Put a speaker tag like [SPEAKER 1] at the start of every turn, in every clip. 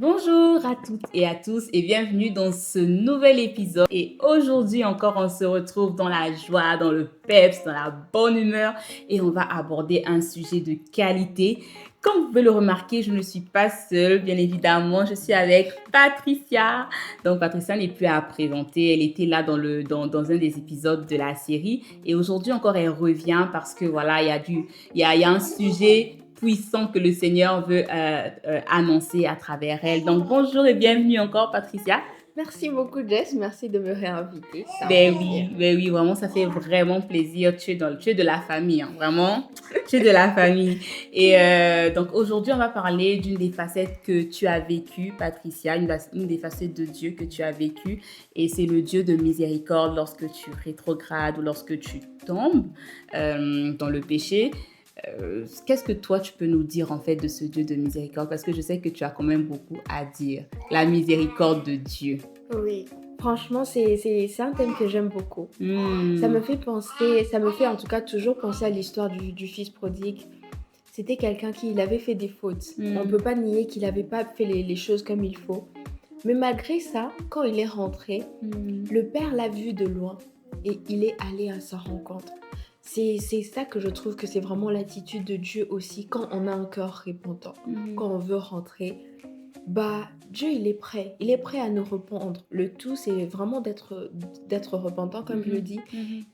[SPEAKER 1] Bonjour à toutes et à tous et bienvenue dans ce nouvel épisode. Et aujourd'hui encore, on se retrouve dans la joie, dans le peps, dans la bonne humeur et on va aborder un sujet de qualité. Comme vous pouvez le remarquer, je ne suis pas seule, bien évidemment, je suis avec Patricia. Donc Patricia n'est plus à présenter, elle était là dans un des épisodes de la série et aujourd'hui encore elle revient parce que voilà, il y a un sujet puissant que le Seigneur veut annoncer à travers elle. Donc, bonjour et bienvenue encore, Patricia.
[SPEAKER 2] Merci beaucoup, Jess. Merci de me réinviter. C'est un
[SPEAKER 1] Oui,
[SPEAKER 2] plaisir.
[SPEAKER 1] oui, vraiment, ça fait vraiment plaisir. Tu es de la famille, hein, vraiment. Tu es de la famille. Et donc, aujourd'hui, on va parler d'une des facettes que tu as vécues, Patricia, une des facettes de Dieu que tu as vécues. Et c'est le Dieu de miséricorde lorsque tu rétrogrades ou lorsque tu tombes dans le péché. Qu'est-ce que toi tu peux nous dire en fait de ce Dieu de miséricorde? Parce que je sais que tu as quand même beaucoup à dire. La miséricorde de Dieu.
[SPEAKER 2] Oui, franchement, c'est un thème que j'aime beaucoup. Ça me
[SPEAKER 1] Hmm.
[SPEAKER 2] fait penser, ça me fait en tout cas toujours penser à l'histoire du fils prodigue. C'était quelqu'un qui il avait fait des fautes. On ne peut pas nier qu'il n'avait pas fait les choses comme il faut. Mais malgré ça, quand il est rentré, le père l'a vu de loin et il est allé à sa rencontre. C'est ça que je trouve que c'est vraiment l'attitude de Dieu aussi quand on a un cœur repentant, quand on veut rentrer. Bah, Dieu, il est prêt à nous répondre. Le tout, c'est vraiment d'être repentant, comme je le dis,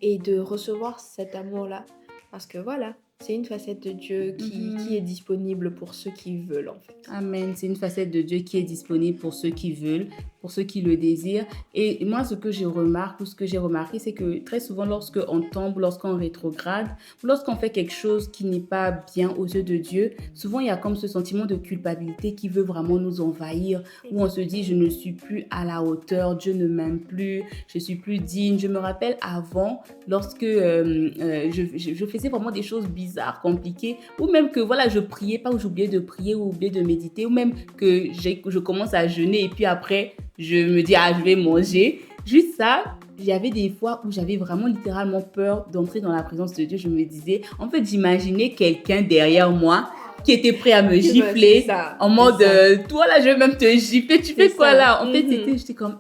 [SPEAKER 2] et de recevoir cet amour-là. Parce que voilà, c'est une facette de Dieu qui est disponible pour ceux qui veulent, en fait.
[SPEAKER 1] Amen. C'est une facette de Dieu qui est disponible pour ceux qui veulent, pour ceux qui le désirent. Et moi, ce que je remarque ou ce que j'ai remarqué, c'est que très souvent, lorsqu'on tombe, lorsqu'on rétrograde, ou lorsqu'on fait quelque chose qui n'est pas bien aux yeux de Dieu, souvent il y a comme ce sentiment de culpabilité qui veut vraiment nous envahir, où on se dit, je ne suis plus à la hauteur, Dieu ne m'aime plus, je suis plus digne. Je me rappelle avant, lorsque je faisais vraiment des choses bizarres, compliquées, ou même que voilà, je priais pas, ou j'oubliais de prier, ou oubliais de méditer, ou même que je commence à jeûner et puis après, je me dis, je vais manger. Juste ça, il y avait des fois où j'avais vraiment littéralement peur d'entrer dans la présence de Dieu. Je me disais, en fait, j'imaginais quelqu'un derrière moi qui était prêt à me gifler en mode, toi là, je vais même te gifler, tu fais quoi là? En fait, j'étais comme,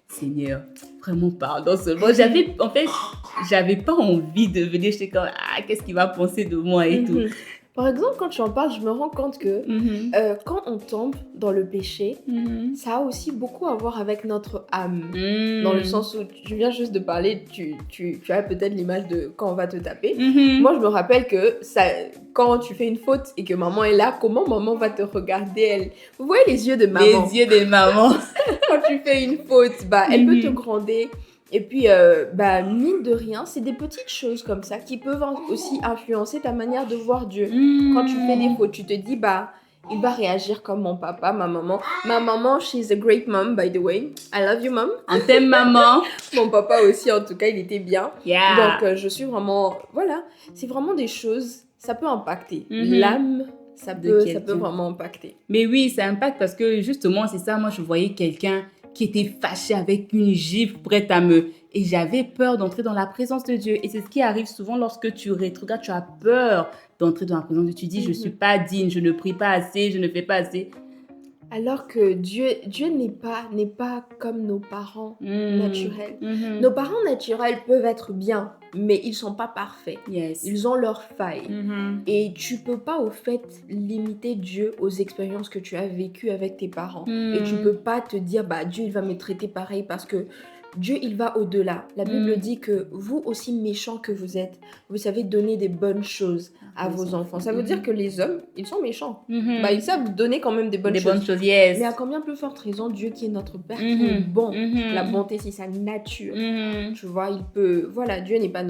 [SPEAKER 1] Seigneur, vraiment pardon seulement. J'avais pas envie de venir, j'étais comme, qu'est-ce qu'il va penser de moi et tout.
[SPEAKER 2] Par exemple, quand tu en parles, je me rends compte que quand on tombe dans le péché, ça a aussi beaucoup à voir avec notre âme. Dans le sens où tu viens juste de parler, tu as peut-être l'image de quand on va te taper. Moi, je me rappelle que quand tu fais une faute et que maman est là, comment maman va te regarder elle? Vous voyez les yeux de maman?
[SPEAKER 1] Les yeux de maman.
[SPEAKER 2] Quand tu fais une faute, elle peut te gronder. Et puis, mine de rien, c'est des petites choses comme ça qui peuvent aussi influencer ta manière de voir Dieu. Quand tu fais des fautes, tu te dis, il va réagir comme mon papa, ma maman. Ma maman, she's a great mom, by the way. I love you, mom.
[SPEAKER 1] On t'aime, maman.
[SPEAKER 2] Mon papa aussi, en tout cas, il était bien.
[SPEAKER 1] Yeah.
[SPEAKER 2] Donc, je suis vraiment... Voilà, c'est vraiment des choses, ça peut impacter. L'âme, ça peut vraiment impacter.
[SPEAKER 1] Mais oui, ça impacte parce que justement, c'est ça, moi, je voyais quelqu'un qui était fâché avec une gifle prête à me... Et j'avais peur d'entrer dans la présence de Dieu. Et c'est ce qui arrive souvent lorsque tu rétrogrades, tu as peur d'entrer dans la présence de Dieu. Tu dis, je ne suis pas digne, je ne prie pas assez, je ne fais pas assez.
[SPEAKER 2] Alors que Dieu n'est pas comme nos parents naturels. Nos parents naturels peuvent être bien, mais ils ne sont pas parfaits.
[SPEAKER 1] Yes.
[SPEAKER 2] Ils ont leurs failles. Et tu ne peux pas, au fait, limiter Dieu aux expériences que tu as vécues avec tes parents. Et tu ne peux pas te dire, Dieu, il va me traiter pareil parce que Dieu, il va au-delà. La Bible dit que vous, aussi méchants que vous êtes, vous savez donner des bonnes choses à vos enfants. Ça veut dire que les hommes, ils sont méchants. Ils savent donner quand même des bonnes choses.
[SPEAKER 1] Yes.
[SPEAKER 2] Mais à combien plus forte raison, Dieu qui est notre Père, qui est bon. La bonté, c'est sa nature. Tu vois, il peut... Voilà, Dieu n'est pas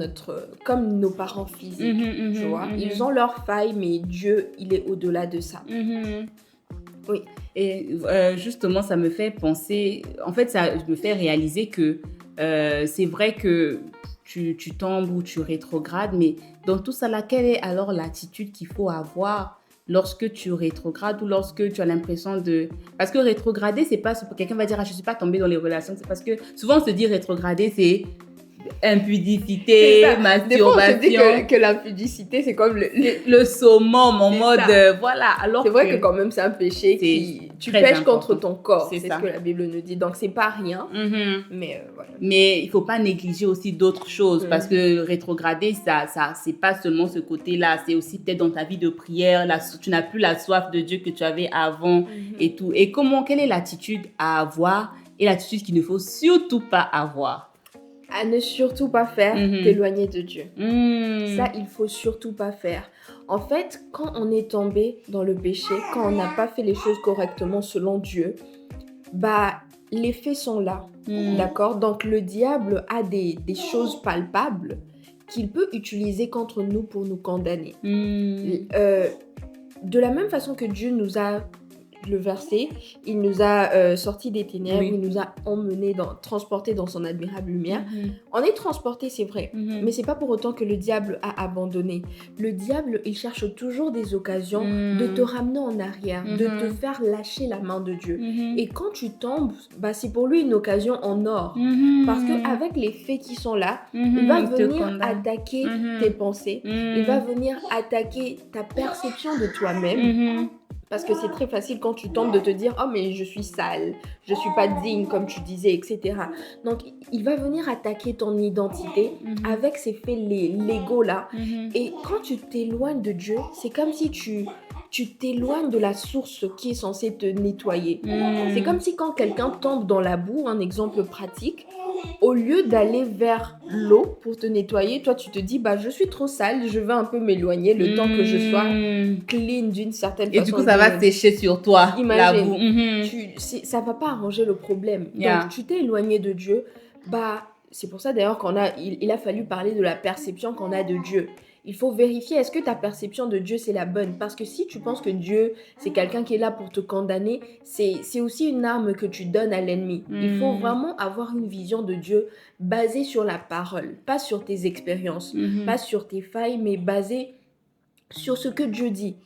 [SPEAKER 2] comme nos parents physiques. Tu vois, ils ont leurs failles, mais Dieu, il est au-delà de ça. Oui.
[SPEAKER 1] Et justement, ça me fait penser, en fait, ça me fait réaliser que c'est vrai que tu tombes ou tu rétrogrades, mais dans tout ça, là, quelle est alors l'attitude qu'il faut avoir lorsque tu rétrogrades ou lorsque tu as l'impression de... Parce que rétrograder, c'est pas... Quelqu'un va dire, je ne suis pas tombée dans les relations, c'est parce que souvent on se dit rétrograder, c'est... impudicité,
[SPEAKER 2] Des fois, on se dit
[SPEAKER 1] masturbation,
[SPEAKER 2] que l'impudicité, c'est comme
[SPEAKER 1] le summum en
[SPEAKER 2] C'est
[SPEAKER 1] mode,
[SPEAKER 2] ça.
[SPEAKER 1] voilà, alors
[SPEAKER 2] C'est vrai que
[SPEAKER 1] que
[SPEAKER 2] quand même, c'est un péché
[SPEAKER 1] c'est
[SPEAKER 2] qui... Tu
[SPEAKER 1] très
[SPEAKER 2] pèches
[SPEAKER 1] important.
[SPEAKER 2] contre ton corps,
[SPEAKER 1] C'est
[SPEAKER 2] c'est
[SPEAKER 1] ça.
[SPEAKER 2] ce que la Bible nous dit. Donc, c'est pas rien,
[SPEAKER 1] Mhm.
[SPEAKER 2] mais voilà.
[SPEAKER 1] Mais il faut pas négliger aussi d'autres choses parce que rétrograder, ça, c'est pas seulement ce côté-là, c'est aussi peut-être dans ta vie de prière, tu n'as plus la soif de Dieu que tu avais avant et tout. Et quelle est l'attitude à avoir et l'attitude qu'il ne faut surtout pas avoir?
[SPEAKER 2] À ne surtout pas faire, t'éloigner de Dieu. Ça, il faut surtout pas faire. En fait, quand on est tombé dans le péché, quand on n'a pas fait les choses correctement selon Dieu, bah, les faits sont là, d'accord? Donc, le diable a des choses palpables qu'il peut utiliser contre nous pour nous condamner. De la même façon que Dieu nous a, le verset, il nous a sortis des ténèbres, il nous a transportés dans son admirable lumière. On est transportés, c'est vrai, mais c'est pas pour autant que le diable a abandonné. Le diable, il cherche toujours des occasions de te ramener en arrière, de te faire lâcher la main de Dieu. Et quand tu tombes, bah, c'est pour lui une occasion en or. Parce qu'avec les faits qui sont là, il va venir attaquer tes pensées, il va venir attaquer ta perception de toi-même. Parce que c'est très facile quand tu tombes de te dire « Oh, mais je suis sale, je suis pas digne, comme tu disais, etc. » Donc, il va venir attaquer ton identité avec ces faits légaux-là. Et quand tu t'éloignes de Dieu, c'est comme si tu t'éloignes de la source qui est censée te nettoyer. C'est comme si quand quelqu'un tombe dans la boue, un exemple pratique, au lieu d'aller vers l'eau pour te nettoyer, toi tu te dis bah je suis trop sale, je vais un peu m'éloigner le temps que je sois clean d'une certaine façon.
[SPEAKER 1] Et du coup ça va sécher sur toi.
[SPEAKER 2] Imagine,
[SPEAKER 1] la boue.
[SPEAKER 2] Ça va pas arranger le problème.
[SPEAKER 1] Yeah.
[SPEAKER 2] Donc tu t'es éloigné de Dieu, bah c'est pour ça d'ailleurs il a fallu parler de la perception qu'on a de Dieu. Il faut vérifier, est-ce que ta perception de Dieu, c'est la bonne? Parce que si tu penses que Dieu, c'est quelqu'un qui est là pour te condamner, c'est aussi une arme que tu donnes à l'ennemi. Il faut vraiment avoir une vision de Dieu basée sur la parole, pas sur tes expériences, pas sur tes failles, mais basée sur ce que Dieu dit.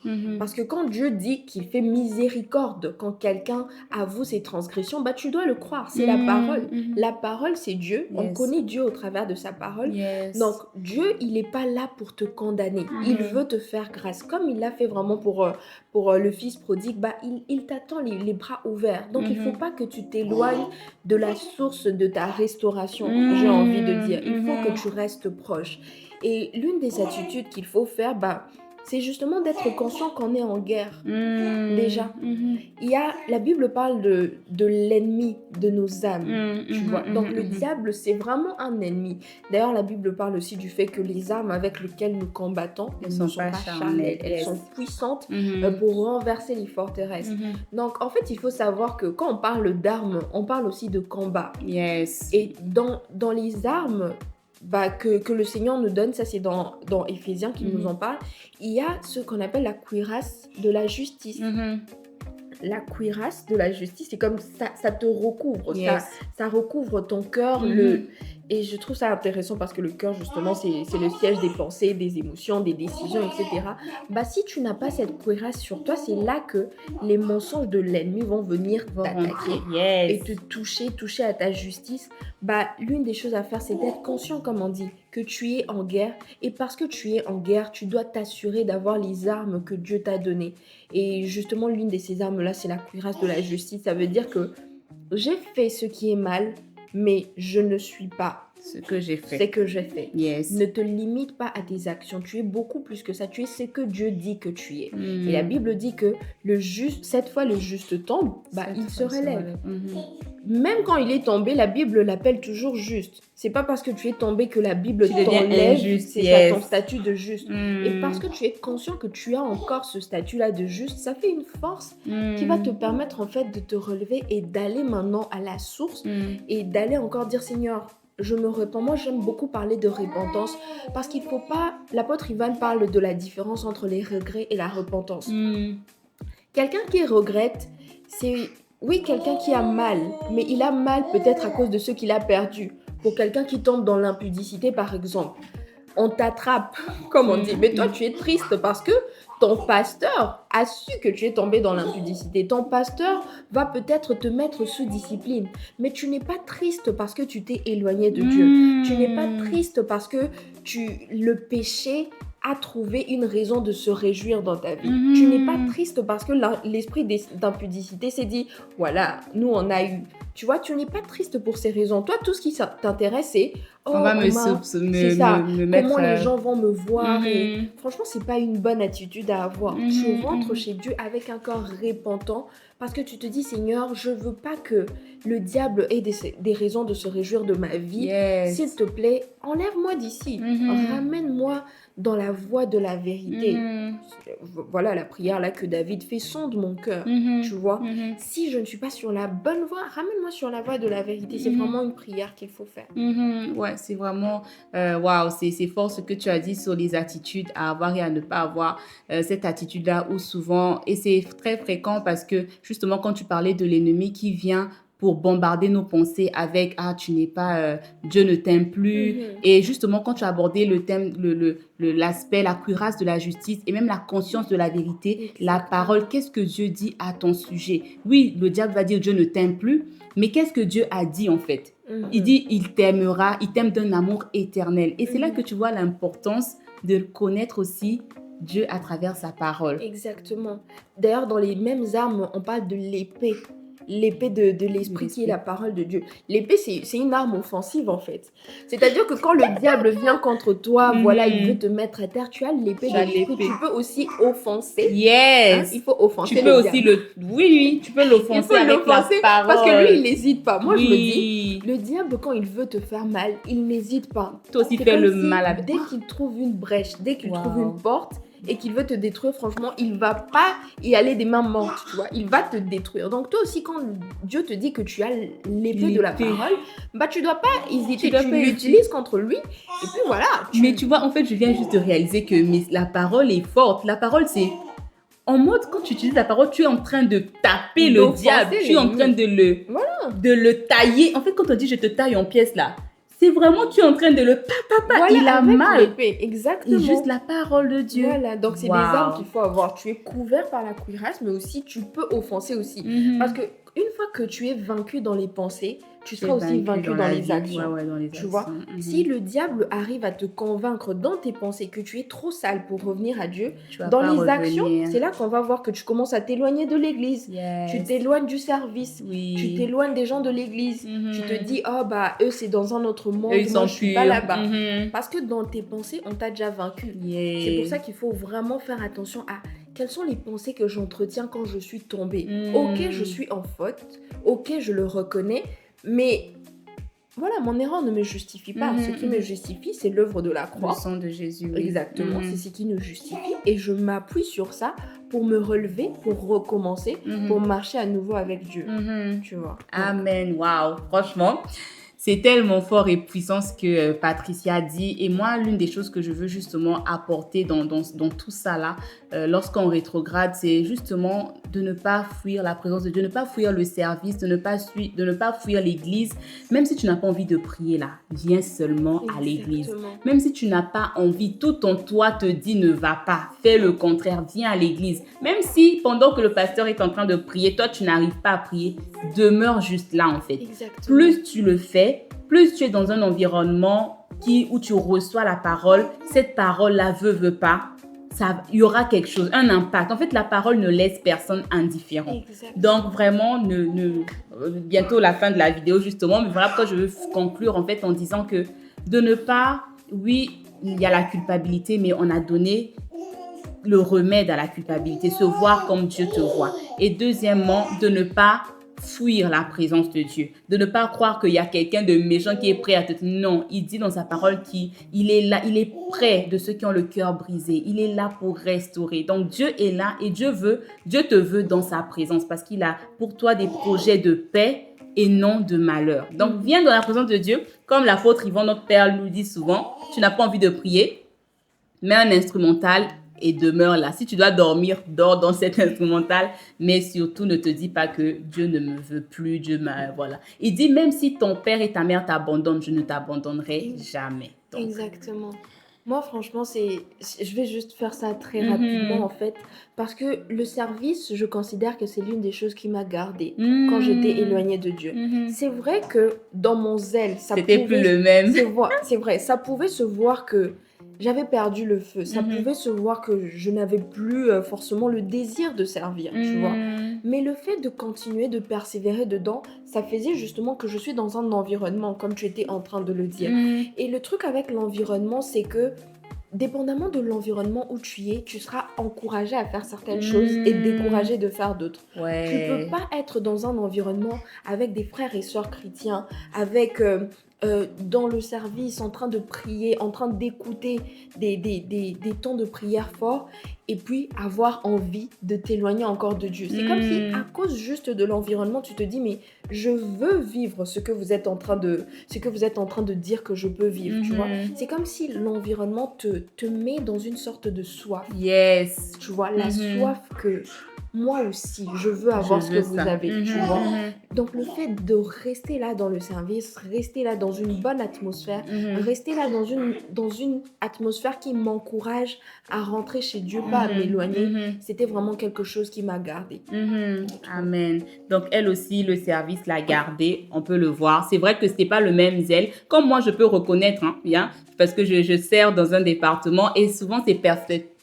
[SPEAKER 2] Parce que quand Dieu dit qu'il fait miséricorde quand quelqu'un avoue ses transgressions, bah tu dois le croire, c'est la parole. La parole, c'est Dieu. Yes. On connaît Dieu au travers de sa parole. Yes. Donc Dieu, il n'est pas là pour te condamner. Il veut te faire grâce. Comme il l'a fait vraiment pour le fils prodigue, bah il t'attend les bras ouverts. Donc il ne faut pas que tu t'éloignes de la source de ta restauration, j'ai envie de dire. Il faut que tu restes proche. Et l'une des attitudes qu'il faut faire, bah c'est justement d'être conscient qu'on est en guerre, déjà. La Bible parle de l'ennemi de nos âmes, tu vois. Donc, le diable, c'est vraiment un ennemi. D'ailleurs, la Bible parle aussi du fait que les armes avec lesquelles nous combattons, elles ne sont pas charnelles, elles sont puissantes pour renverser les forteresses. Donc, en fait, il faut savoir que quand on parle d'armes, on parle aussi de combat.
[SPEAKER 1] Yes.
[SPEAKER 2] Et dans les armes... Bah, que le Seigneur nous donne, ça c'est dans Éphésiens qu'il nous en parle, il y a ce qu'on appelle la cuirasse de la justice. La cuirasse de la justice, c'est comme ça te recouvre, ça recouvre ton cœur. Et je trouve ça intéressant parce que le cœur, justement, c'est le siège des pensées, des émotions, des décisions, etc. Bah, si tu n'as pas cette cuirasse sur toi, c'est là que les mensonges de l'ennemi vont venir t'attaquer et te toucher à ta justice. Bah, l'une des choses à faire, c'est d'être conscient, comme on dit, que tu es en guerre. Et parce que tu es en guerre, tu dois t'assurer d'avoir les armes que Dieu t'a données. Et justement, l'une de ces armes-là, c'est la cuirasse de la justice. Ça veut dire que j'ai fait ce qui est mal, mais je ne suis pas
[SPEAKER 1] ce que j'ai fait.
[SPEAKER 2] C'est que j'ai fait.
[SPEAKER 1] Yes.
[SPEAKER 2] Ne te limite pas à tes actions. Tu es beaucoup plus que ça. Tu es ce que Dieu dit que tu es. Et la Bible dit que cette fois le juste tombe, bah, il se relève. Même quand il est tombé, la Bible l'appelle toujours juste. C'est pas parce que tu es tombé que la Bible t'enlève ton statut de juste. Et parce que tu es conscient que tu as encore ce statut-là de juste, ça fait une force qui va te permettre en fait de te relever et d'aller maintenant à la source et d'aller encore dire Seigneur, je me repens. Moi, j'aime beaucoup parler de repentance parce qu'il ne faut pas... L'apôtre Ivan parle de la différence entre les regrets et la repentance. Quelqu'un qui regrette, c'est... Oui, quelqu'un qui a mal, mais il a mal peut-être à cause de ce qu'il a perdu. Pour quelqu'un qui tombe dans l'impudicité, par exemple, on t'attrape, comme on dit. Mais toi, tu es triste parce que ton pasteur a su que tu es tombé dans l'impudicité. Ton pasteur va peut-être te mettre sous discipline. Mais tu n'es pas triste parce que tu t'es éloigné de Dieu. Tu n'es pas triste parce que le péché a trouvé une raison de se réjouir dans ta vie. Tu n'es pas triste parce que l'esprit d'impudicité s'est dit, voilà, nous on a eu. Tu vois, tu n'es pas triste pour ces raisons. Toi, tout ce qui t'intéresse, c'est
[SPEAKER 1] on va me mettre...
[SPEAKER 2] Comment les gens vont me voir. Et franchement, c'est pas une bonne attitude à avoir. Tu rentres chez Dieu avec un cœur repentant parce que tu te dis, Seigneur, je veux pas que le diable ait des raisons de se réjouir de ma vie. S'il te plaît, enlève-moi d'ici. Ramène-moi dans la voie de la vérité. Voilà la prière là que David fait, sonde mon cœur, tu vois. Si je ne suis pas sur la bonne voie, ramène-moi sur la voie de la vérité. C'est vraiment une prière qu'il faut faire.
[SPEAKER 1] Ouais, c'est vraiment, waouh, c'est fort ce que tu as dit sur les attitudes à avoir et à ne pas avoir. Cette attitude-là où souvent, et c'est très fréquent parce que justement quand tu parlais de l'ennemi qui vient pour bombarder nos pensées avec « Ah, tu n'es pas... Dieu ne t'aime plus. Et justement, quand tu as abordé le thème, l'aspect, la cuirasse de la justice et même la conscience de la vérité, la parole, qu'est-ce que Dieu dit à ton sujet? Oui, le diable va dire « Dieu ne t'aime plus », mais qu'est-ce que Dieu a dit en fait? Il dit « Il t'aimera, il t'aime d'un amour éternel ». Et c'est là que tu vois l'importance de connaître aussi Dieu à travers sa parole.
[SPEAKER 2] Exactement. D'ailleurs, dans les mêmes armes, on parle de l'épée. L'épée de l'esprit qui est la parole de Dieu. L'épée, c'est une arme offensive en fait. C'est-à-dire que quand le diable vient contre toi, voilà, il veut te mettre à terre, tu as l'épée de l'esprit. Tu peux aussi offenser.
[SPEAKER 1] Yes.
[SPEAKER 2] Il faut offenser
[SPEAKER 1] tu peux aussi
[SPEAKER 2] diable.
[SPEAKER 1] Oui, tu peux l'offenser avec la parole.
[SPEAKER 2] Parce que lui, il n'hésite pas. Moi, je me dis, le diable, quand il veut te faire mal, il n'hésite pas.
[SPEAKER 1] Toi aussi, fais le mal avec.
[SPEAKER 2] Dès qu'il trouve une brèche, dès qu'il trouve une porte, et qu'il veut te détruire, franchement, il va pas y aller des mains mortes, tu vois. Il va te détruire. Donc toi aussi, quand Dieu te dit que tu as l'épée de la parole, bah tu dois pas hésiter. Tu l'utilises contre lui. Et puis voilà.
[SPEAKER 1] Mais tu vois, en fait, je viens juste de réaliser que la parole est forte. La parole, c'est... En mode, quand tu utilises la parole, tu es en train de taper le diable. Tu es en train de le tailler. En fait, quand on dit « je te taille en pièces » là, c'est vraiment, tu es en train de le
[SPEAKER 2] voilà,
[SPEAKER 1] il a mal.
[SPEAKER 2] Exactement.
[SPEAKER 1] Et juste la parole de Dieu.
[SPEAKER 2] Voilà, donc c'est des armes qu'il faut avoir. Tu es couvert par la cuirasse, mais aussi tu peux offenser aussi. Parce que une fois que tu es vaincu dans les pensées, tu seras aussi vaincu dans les actions.
[SPEAKER 1] Dans les actions.
[SPEAKER 2] Vois, si le diable arrive à te convaincre dans tes pensées que tu es trop sale pour revenir à Dieu, dans les actions, c'est là qu'on va voir que tu commences à t'éloigner de l'église. Tu t'éloignes du service. Tu t'éloignes des gens de l'église. Tu te dis, oh bah eux c'est dans un autre monde, moi je suis pas là-bas. Parce que dans tes pensées, on t'a déjà vaincu. C'est pour ça qu'il faut vraiment faire attention à quelles sont les pensées que j'entretiens quand je suis tombée. Ok, je suis en faute. Ok, je le reconnais. Mais voilà, mon erreur ne me justifie pas. Ce qui me justifie, c'est l'œuvre de la croix.
[SPEAKER 1] Le sang de Jésus. Oui.
[SPEAKER 2] Exactement, c'est ce qui nous justifie. Et je m'appuie sur ça pour me relever, pour recommencer, pour marcher à nouveau avec Dieu. Tu vois.
[SPEAKER 1] Amen. Waouh. Franchement, c'est tellement fort et puissant ce que Patricia dit. Et moi, l'une des choses que je veux justement apporter dans tout ça là, lorsqu'on rétrograde, c'est justement de ne pas fuir la présence de Dieu, de ne pas fuir le service, de ne pas fuir l'église. Même si tu n'as pas envie de prier là, viens seulement à l'église. Même si tu n'as pas envie, tout en toi te dit ne va pas, fais le contraire, viens à l'église. Même si pendant que le pasteur est en train de prier, toi tu n'arrives pas à prier, demeure juste là en fait. Plus tu le fais, plus tu es dans un environnement où tu reçois la parole, cette parole-là veut pas, il y aura quelque chose, un impact. En fait, la parole ne laisse personne indifférent. Donc, vraiment, bientôt la fin de la vidéo, justement, mais voilà pourquoi je veux conclure en fait en disant que de ne pas, oui, il y a la culpabilité, mais on a donné le remède à la culpabilité, se voir comme Dieu te voit. Et deuxièmement, de ne pas fuir la présence de Dieu, de ne pas croire qu'il y a quelqu'un de méchant qui est prêt à te... Non, il dit dans sa parole qu'il est là, il est près de ceux qui ont le cœur brisé, il est là pour restaurer. Donc Dieu est là et Dieu te veut dans sa présence parce qu'il a pour toi des projets de paix et non de malheur. Donc viens dans la présence de Dieu, comme l'apôtre Yvon, notre père, nous dit souvent, tu n'as pas envie de prier, mets un instrumental et demeure là. Si tu dois dormir, dors dans cet instrumental, mais surtout ne te dis pas que Dieu ne me veut plus, voilà. Il dit même si ton père et ta mère t'abandonnent, je ne t'abandonnerai jamais. Donc,
[SPEAKER 2] exactement. Moi, franchement, je vais juste faire ça très rapidement, en
[SPEAKER 1] Mhm.
[SPEAKER 2] fait, parce que le service, je considère que c'est l'une des choses qui m'a gardée quand j'étais
[SPEAKER 1] Mhm.
[SPEAKER 2] éloignée de Dieu.
[SPEAKER 1] Mhm.
[SPEAKER 2] C'est vrai que dans mon zèle,
[SPEAKER 1] C'était plus le même.
[SPEAKER 2] c'est vrai, ça pouvait se voir que j'avais perdu le feu. Ça
[SPEAKER 1] Mhm.
[SPEAKER 2] pouvait se voir que je n'avais plus forcément le désir de servir, tu vois.
[SPEAKER 1] Mhm.
[SPEAKER 2] Mais le fait de continuer, de persévérer dedans, ça faisait justement que je suis dans un environnement, comme tu étais en train de le dire.
[SPEAKER 1] Mhm.
[SPEAKER 2] Et le truc avec l'environnement, c'est que dépendamment de l'environnement où tu es, tu seras encouragé à faire certaines choses et
[SPEAKER 1] Mhm.
[SPEAKER 2] découragé de faire d'autres. Tu peux
[SPEAKER 1] Ouais.
[SPEAKER 2] pas être dans un environnement avec des frères et sœurs chrétiens, avec dans le service, en train de prier, en train d'écouter des temps de prière forts, et puis avoir envie de t'éloigner encore de Dieu. C'est comme si, à
[SPEAKER 1] Mhm.
[SPEAKER 2] cause juste de l'environnement, tu te dis, mais je veux vivre ce que vous êtes en train de dire que je peux vivre, tu vois.
[SPEAKER 1] Mhm.
[SPEAKER 2] C'est comme si l'environnement te met dans une sorte de soif.
[SPEAKER 1] Yes.
[SPEAKER 2] Tu vois, la
[SPEAKER 1] Mhm.
[SPEAKER 2] soif que moi aussi, je veux
[SPEAKER 1] Je
[SPEAKER 2] avoir ce que
[SPEAKER 1] veux
[SPEAKER 2] vous
[SPEAKER 1] ça.
[SPEAKER 2] avez, tu
[SPEAKER 1] Mhm.
[SPEAKER 2] vois.
[SPEAKER 1] Mhm.
[SPEAKER 2] Donc le fait de rester là dans le service, rester là dans une bonne atmosphère,
[SPEAKER 1] Mhm.
[SPEAKER 2] rester là dans une atmosphère qui m'encourage à rentrer chez Dieu, pas à
[SPEAKER 1] Mhm.
[SPEAKER 2] m'éloigner,
[SPEAKER 1] Mhm.
[SPEAKER 2] c'était vraiment quelque chose qui m'a gardée.
[SPEAKER 1] Mhm. Amen. Donc, elle aussi, le service l'a gardé, on peut le voir. C'est vrai que ce n'est pas le même zèle. Comme moi, je peux reconnaître, hein, bien, parce que je sers dans un département et souvent, c'est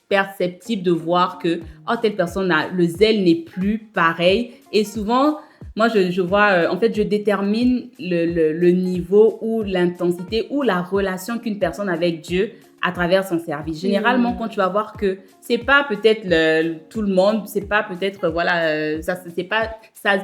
[SPEAKER 1] perceptible de voir que, oh, telle personne a, le zèle n'est plus pareil. Et souvent, moi, je vois, en fait, je détermine le niveau ou l'intensité ou la relation qu'une personne a avec Dieu à travers son service. Généralement, quand tu vas voir que c'est pas peut-être tout le monde, c'est pas peut-être voilà, ça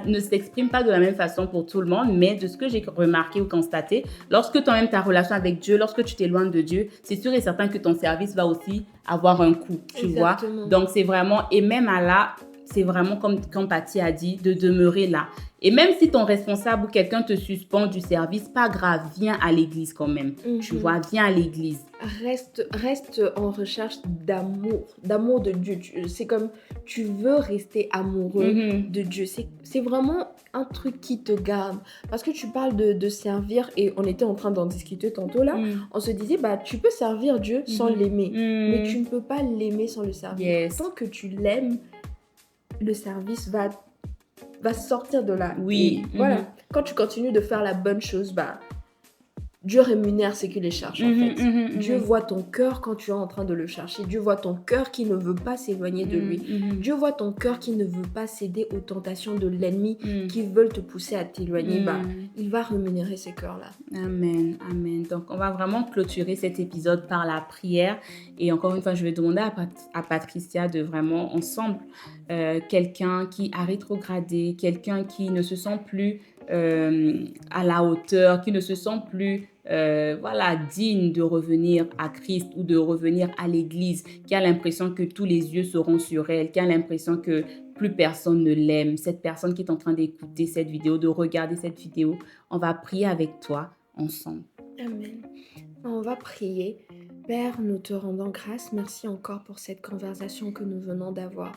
[SPEAKER 1] ne s'exprime pas de la même façon pour tout le monde, mais de ce que j'ai remarqué ou constaté, lorsque toi-même ta relation avec Dieu, lorsque tu t'éloignes de Dieu, c'est sûr et certain que ton service va aussi avoir un coût, tu vois.
[SPEAKER 2] Exactement.
[SPEAKER 1] Donc c'est vraiment et même à là, c'est vraiment comme Patty a dit, de demeurer là. Et même si ton responsable ou quelqu'un te suspend du service, pas grave, viens à l'église quand même. Tu vois,
[SPEAKER 2] Mhm.
[SPEAKER 1] viens à l'église.
[SPEAKER 2] Reste en recherche d'amour de Dieu. C'est comme tu veux rester amoureux
[SPEAKER 1] Mhm.
[SPEAKER 2] de Dieu. C'est vraiment un truc qui te garde. Parce que tu parles de servir et on était en train d'en discuter tantôt là.
[SPEAKER 1] Mhm.
[SPEAKER 2] On se disait, bah, tu peux servir Dieu sans
[SPEAKER 1] Mhm.
[SPEAKER 2] l'aimer. Mais tu
[SPEAKER 1] Mhm.
[SPEAKER 2] ne peux pas l'aimer sans le servir.
[SPEAKER 1] Yes.
[SPEAKER 2] Tant que tu l'aimes, le service va sortir de là. Et
[SPEAKER 1] Oui.
[SPEAKER 2] voilà,
[SPEAKER 1] Mhm.
[SPEAKER 2] quand tu continues de faire la bonne chose, bah, Dieu rémunère ce qu'il les cherche en
[SPEAKER 1] Mhm.
[SPEAKER 2] fait.
[SPEAKER 1] Mhm.
[SPEAKER 2] Dieu
[SPEAKER 1] Mhm.
[SPEAKER 2] voit ton cœur quand tu es en train de le chercher. Dieu voit ton cœur qui ne veut pas s'éloigner de lui.
[SPEAKER 1] Mhm.
[SPEAKER 2] Dieu voit ton cœur qui ne veut pas céder aux tentations de l'ennemi
[SPEAKER 1] Mhm.
[SPEAKER 2] qui veulent te pousser à t'éloigner. Bah,
[SPEAKER 1] Mhm.
[SPEAKER 2] il va rémunérer ces cœurs-là.
[SPEAKER 1] Amen, amen. Donc, on va vraiment clôturer cet épisode par la prière. Et encore une fois, je vais demander à Patricia de vraiment, ensemble, quelqu'un qui a rétrogradé, quelqu'un qui ne se sent plus à la hauteur, qui ne se sent plus voilà, digne de revenir à Christ ou de revenir à l'Église, qui a l'impression que tous les yeux seront sur elle, qui a l'impression que plus personne ne l'aime. Cette personne qui est en train d'écouter cette vidéo, de regarder cette vidéo, on va prier avec toi ensemble.
[SPEAKER 2] Amen. On va prier. Père, nous te rendons grâce. Merci encore pour cette conversation que nous venons d'avoir.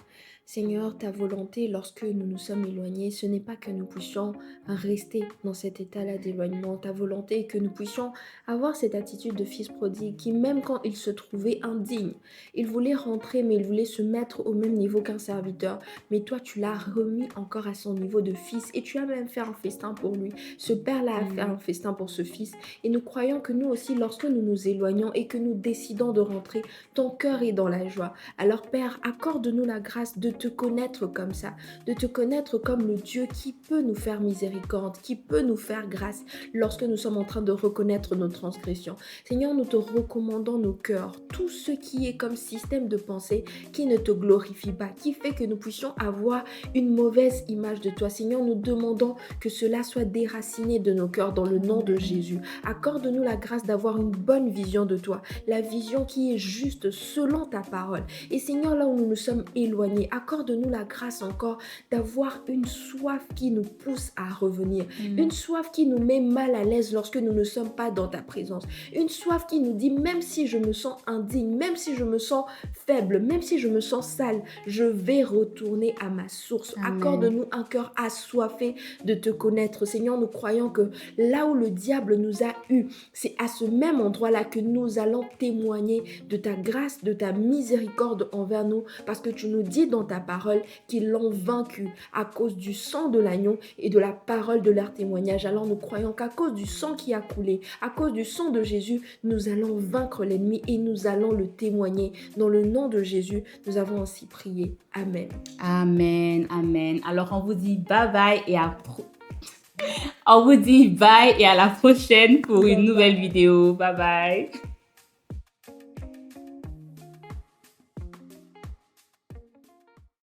[SPEAKER 2] Seigneur, ta volonté, lorsque nous nous sommes éloignés, ce n'est pas que nous puissions rester dans cet état-là d'éloignement. Ta volonté est que nous puissions avoir cette attitude de fils prodigue qui, même quand il se trouvait indigne, il voulait rentrer, mais il voulait se mettre au même niveau qu'un serviteur. Mais toi, tu l'as remis encore à son niveau de fils et tu as même fait un festin pour lui. Ce père-là a fait un festin pour ce fils. Et nous croyons que nous aussi, lorsque nous nous éloignons et que nous décidons de rentrer, ton cœur est dans la joie. Alors Père, accorde-nous la grâce de te connaître comme ça, de te connaître comme le Dieu qui peut nous faire miséricorde, qui peut nous faire grâce lorsque nous sommes en train de reconnaître nos transgressions. Seigneur, nous te recommandons nos cœurs, tout ce qui est comme système de pensée qui ne te glorifie pas, qui fait que nous puissions avoir une mauvaise image de toi. Seigneur, nous demandons que cela soit déraciné de nos cœurs dans le nom de Jésus. Accorde-nous la grâce d'avoir une bonne vision de toi, la vision qui est juste selon ta parole. Et Seigneur, là où nous nous sommes éloignés, accorde-nous la grâce encore d'avoir une soif qui nous pousse à revenir, une soif qui nous met mal à l'aise lorsque nous ne sommes pas dans ta présence, une soif qui nous dit même si je me sens indigne, même si je me sens faible, même si je me sens sale, je vais retourner à ma source.
[SPEAKER 1] Amen.
[SPEAKER 2] Accorde-nous un cœur assoiffé de te connaître. Seigneur, nous croyons que là où le diable nous a eu, c'est à ce même endroit-là que nous allons témoigner de ta grâce, de ta miséricorde envers nous, parce que tu nous dis dans ta parole qu'ils l'ont vaincu à cause du sang de l'agneau et de la parole de leur témoignage. Alors nous croyons qu'à cause du sang qui a coulé, à cause du sang de Jésus, nous allons vaincre l'ennemi et nous allons le témoigner. Dans le nom de Jésus, nous avons ainsi prié. Amen.
[SPEAKER 1] Amen, amen. Alors on vous dit bye bye et on vous dit bye et à la prochaine pour une nouvelle vidéo. Bye bye.